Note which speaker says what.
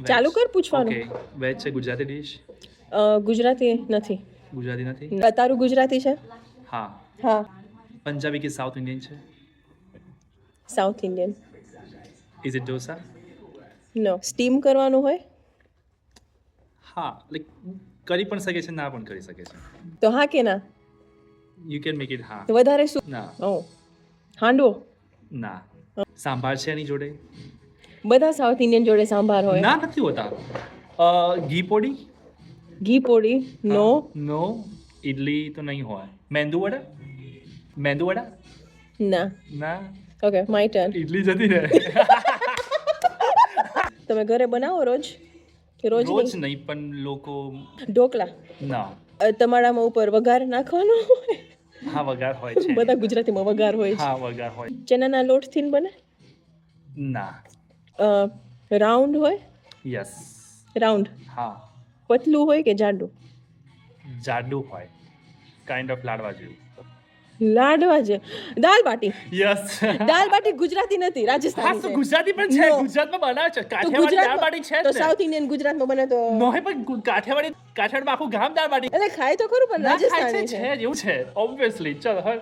Speaker 1: ચાલુ કર પૂછવાનું.
Speaker 2: ઓકે વેજ છે ગુજરાતી ડિશ
Speaker 1: ગુજરાતી નથી.
Speaker 2: ગુજરાતી નથી
Speaker 1: તારું ગુજરાતી છે?
Speaker 2: હા
Speaker 1: હા.
Speaker 2: પંજાબી કે સાઉથ ઇન્ડિયન છે
Speaker 1: south Indian.
Speaker 2: Is it dosa
Speaker 1: no. Steam કરવાનું હોય
Speaker 2: હા લાઈક કરી પણ શકે છે ના પણ કરી શકે છે
Speaker 1: તો હા કે ના?
Speaker 2: યુ કેન મેક ઇટ હા
Speaker 1: તો વધારે શું?
Speaker 2: ના
Speaker 1: ઓ હાંડવો.
Speaker 2: ના સાંભાર છે એની જોડે
Speaker 1: બધા સાઉથ ઇન્ડિયન જોડે સાંભાર હોય.
Speaker 2: ના નથી હોતા ઘી પોડી
Speaker 1: ઘી પોડી નો.
Speaker 2: નો ઇડલી તો નહીં હોય મેંદુ વડા
Speaker 1: ના.
Speaker 2: ના
Speaker 1: ઓકે માય ટર્ન.
Speaker 2: ઇડલી જતી રહે
Speaker 1: તમે ઘરે બનાવો રોજ કે રોજ
Speaker 2: રોજ
Speaker 1: નહીં?
Speaker 2: નહીં પણ લોકો
Speaker 1: ઢોકળા.
Speaker 2: ના
Speaker 1: તમારામાં ઉપર વઘાર નાખવાનો હોય?
Speaker 2: હા વઘાર હોય છે
Speaker 1: બધા ગુજરાતીમાં વઘાર હોય છે.
Speaker 2: હા વઘાર હોય
Speaker 1: ચણાના લોટથી ને બને?
Speaker 2: ના
Speaker 1: રાઉન્ડ હોય?
Speaker 2: Yes
Speaker 1: round.
Speaker 2: હા
Speaker 1: પતલું હોય કે જાડું?
Speaker 2: જાડું હોય કાઇન્ડ ઓફ લાડવા જેવું
Speaker 1: લાડવા છે. દાલ બાટી.
Speaker 2: યસ
Speaker 1: દાલ બાટી ગુજરાતી નથી,
Speaker 2: હા
Speaker 1: રાજસ્થાની
Speaker 2: તો
Speaker 1: છે.
Speaker 2: ગુજરાતી પણ છે
Speaker 1: No.
Speaker 2: ગુજરાતમાં બનાવે છે
Speaker 1: તો
Speaker 2: કાઠિયાવાડી દાળ બાટી છે
Speaker 1: તો
Speaker 2: જ ને
Speaker 1: સાઉથ ઇન્ડિયન ગુજરાતમાં બને તો
Speaker 2: નો હે પણ કાઠિયાવાડીમાં આખું ગામ દાળ બાટી
Speaker 1: એટલે ખાય તો ખરું પણ
Speaker 2: ના ખાય
Speaker 1: રાજસ્થાની
Speaker 2: છે
Speaker 1: છે.
Speaker 2: જ એવું છે ઓબ્વિયસલી ચલ હવે